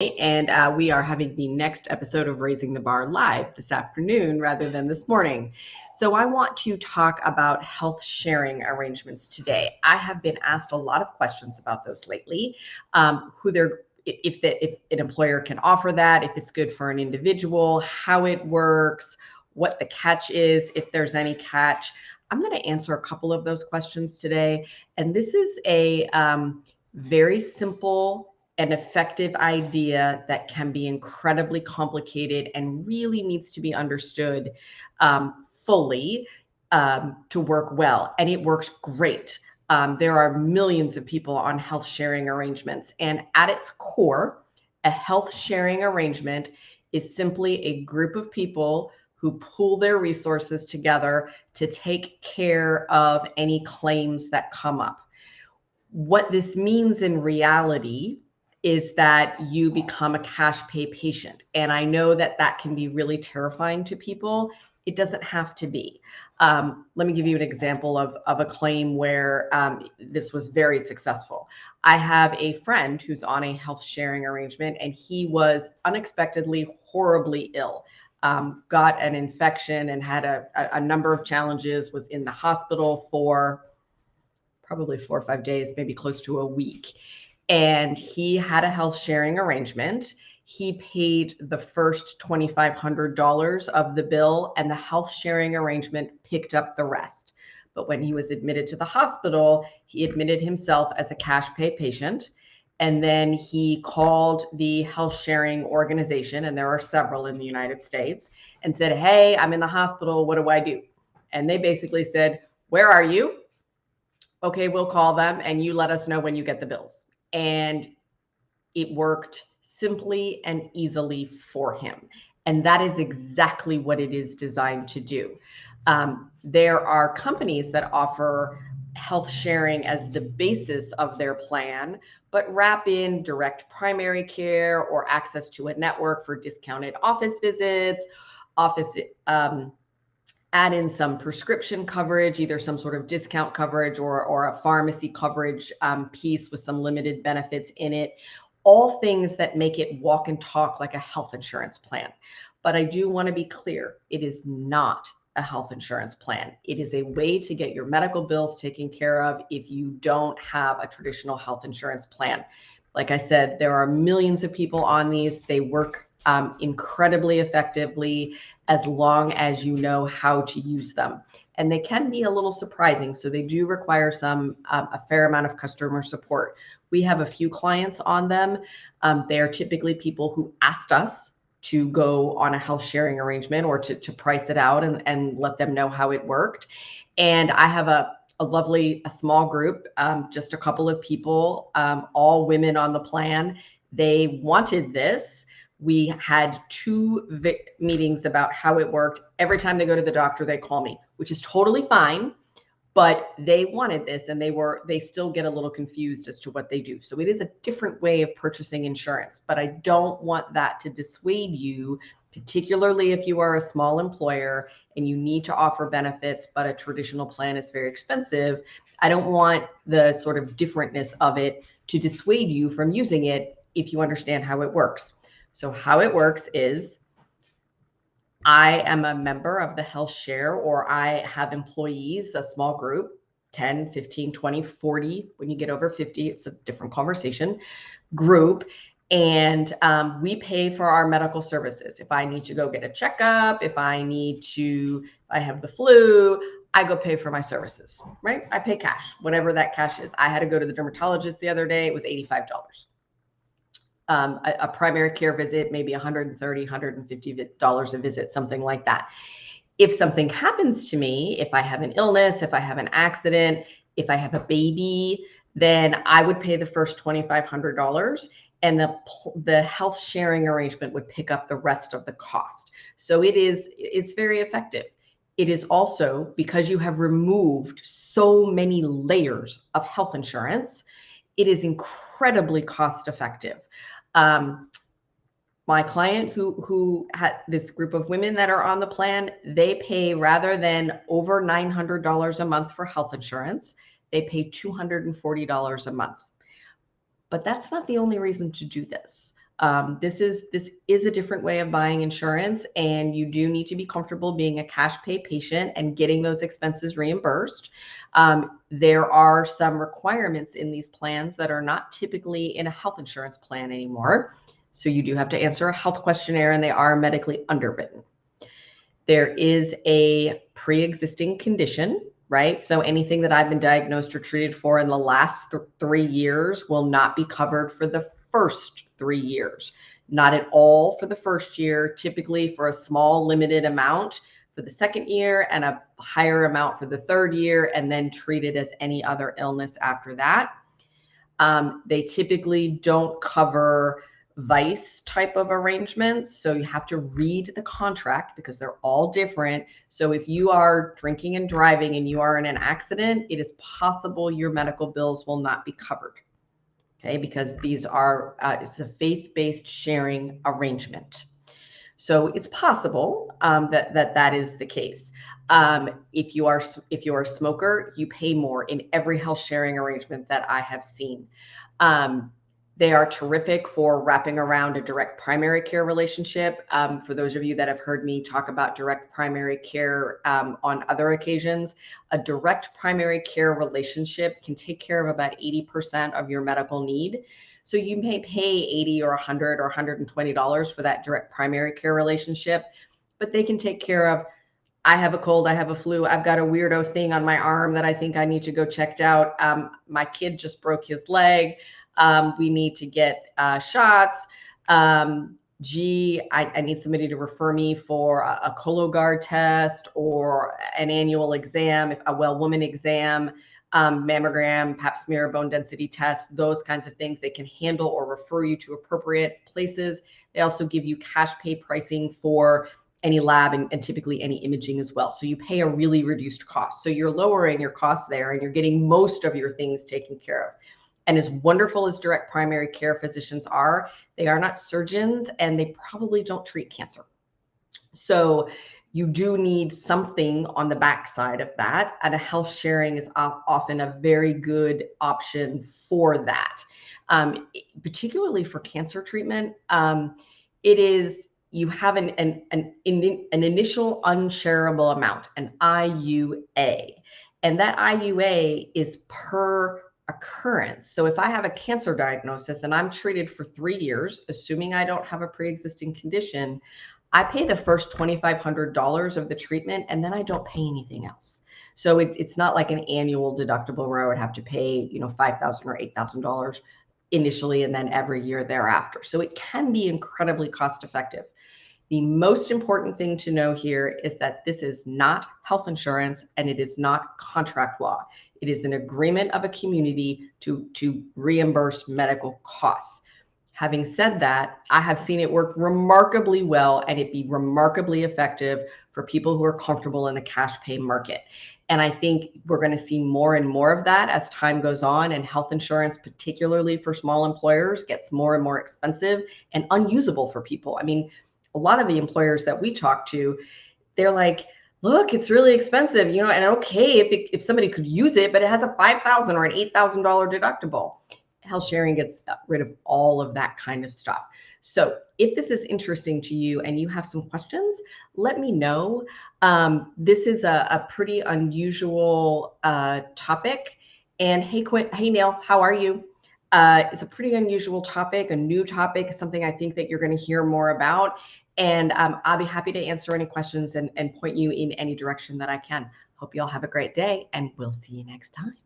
And we are having the next episode of Raising the Bar live this afternoon rather than this morning. So I want to talk about health sharing arrangements today. I have been asked a lot of questions about those lately, if an employer can offer that, if it's good for an individual, how it works, what the catch is, if there's any catch. I'm going to answer a couple of those questions today. And this is a very simple an effective idea that can be incredibly complicated and really needs to be understood fully to work well. And it works great. There are millions of people on health sharing arrangements. And at its core, a health sharing arrangement is simply a group of people who pool their resources together to take care of any claims that come up. What this means in reality is that you become a cash pay patient. And I know that that can be really terrifying to people. It doesn't have to be. Let me give you an example of a claim where this was very successful. I have a friend who's on a health sharing arrangement, and he was unexpectedly horribly ill. Got an infection and had a number of challenges, was in the hospital for probably 4 or 5 days, maybe close to a week. And he had a health sharing arrangement. He paid the first $2,500 of the bill, and the health sharing arrangement picked up the rest. But when he was admitted to the hospital, he admitted himself as a cash pay patient. And then he called the health sharing organization, and there are several in the United States, and said, "Hey, I'm in the hospital. What do I do?" And they basically said, "Where are you? Okay, we'll call them and you let us know when you get the bills." And it worked simply and easily for him. And that is exactly what it is designed to do. There are companies that offer health sharing as the basis of their plan, but wrap in direct primary care or access to a network for discounted office visits, add in some prescription coverage, either some sort of discount coverage or a pharmacy coverage piece with some limited benefits in it. All things that make it walk and talk like a health insurance plan. But I do want to be clear, it is not a health insurance plan. It is a way to get your medical bills taken care of if you don't have a traditional health insurance plan. Like I said, there are millions of people on these. They work incredibly effectively as long as you know how to use them. And they can be a little surprising. So they do require a fair amount of customer support. We have a few clients on them. They are typically people who asked us to go on a health sharing arrangement or to price it out and let them know how it worked. And I have a small group, just a couple of people, all women on the plan. They wanted this. We had 2 meetings about how it worked. Every time they go to the doctor, they call me, which is totally fine, but they wanted this and they still get a little confused as to what they do. So it is a different way of purchasing insurance, but I don't want that to dissuade you, particularly if you are a small employer and you need to offer benefits, but a traditional plan is very expensive. I don't want the sort of differentness of it to dissuade you from using it if you understand how it works. So how it works is I am a member of the health share, or I have employees, a small group, 10, 15, 20, 40. When you get over 50, it's a different conversation group. And we pay for our medical services. If I need to go get a checkup, if I have the flu, I go pay for my services, right? I pay cash, whatever that cash is. I had to go to the dermatologist the other day. It was $85. A primary care visit, maybe $130, $150 a visit, something like that. If something happens to me, if I have an illness, if I have an accident, if I have a baby, then I would pay the first $2,500 and the health sharing arrangement would pick up the rest of the cost. So it's very effective. It is also, because you have removed so many layers of health insurance, it is incredibly cost effective. My client who had this group of women that are on the plan, they pay, rather than over $900 a month for health insurance, they pay $240 a month. But that's not the only reason to do this. This is a different way of buying insurance, and you do need to be comfortable being a cash pay patient and getting those expenses reimbursed. There are some requirements in these plans that are not typically in a health insurance plan anymore. So you do have to answer a health questionnaire, and they are medically underwritten. There is a pre-existing condition, right? So anything that I've been diagnosed or treated for in the last 3 years will not be covered for the first 3 years. Not at all for the first year, typically for a small limited amount for the second year and a higher amount for the third year, and then treated as any other illness after that. They typically don't cover vice type of arrangements. So you have to read the contract because they're all different. So if you are drinking and driving and you are in an accident, it is possible your medical bills will not be covered. Okay, because these are, it's a faith-based sharing arrangement. So it's possible that is the case. If you are a smoker, you pay more in every health sharing arrangement that I have seen. They are terrific for wrapping around a direct primary care relationship. For those of you that have heard me talk about direct primary care on other occasions, a direct primary care relationship can take care of about 80% of your medical need. So you may pay $80 or $100 or $120 for that direct primary care relationship, but they can take care of, I have a cold, I have a flu, I've got a weirdo thing on my arm that I think I need to go checked out. My kid just broke his leg. We need to get shots. I need somebody to refer me for a Cologuard test or an annual exam, a well-woman exam, mammogram, pap smear, bone density test, those kinds of things. They can handle or refer you to appropriate places. They also give you cash pay pricing for any lab and typically any imaging as well. So you pay a really reduced cost. So you're lowering your costs there and you're getting most of your things taken care of. And as wonderful as direct primary care physicians are, they are not surgeons and they probably don't treat cancer. So you do need something on the backside of that. And a health sharing is often a very good option for that. Particularly for cancer treatment, it is, you have an initial unshareable amount, an IUA. And that IUA is per occurrence. So if I have a cancer diagnosis and I'm treated for 3 years, assuming I don't have a pre-existing condition, I pay the first $2,500 of the treatment and then I don't pay anything else. So it's not like an annual deductible where I would have to pay, $5,000 or $8,000 initially and then every year thereafter. So it can be incredibly cost effective. The most important thing to know here is that this is not health insurance and it is not contract law. It is an agreement of a community to reimburse medical costs. Having said that, I have seen it work remarkably well and it be remarkably effective for people who are comfortable in the cash pay market. And I think we're going to see more and more of that as time goes on, and health insurance, particularly for small employers, gets more and more expensive and unusable for people. I mean, a lot of the employers that we talk to, they're like, look, it's really expensive, and okay, if somebody could use it, but it has a $5,000 or an $8,000 deductible. Health sharing gets rid of all of that kind of stuff. So if this is interesting to you and you have some questions, let me know. This is a pretty unusual topic. And hey Neil, how are you? It's a pretty unusual topic, a new topic, something I think that you're going to hear more about. And I'll be happy to answer any questions and point you in any direction that I can. Hope you all have a great day, and we'll see you next time.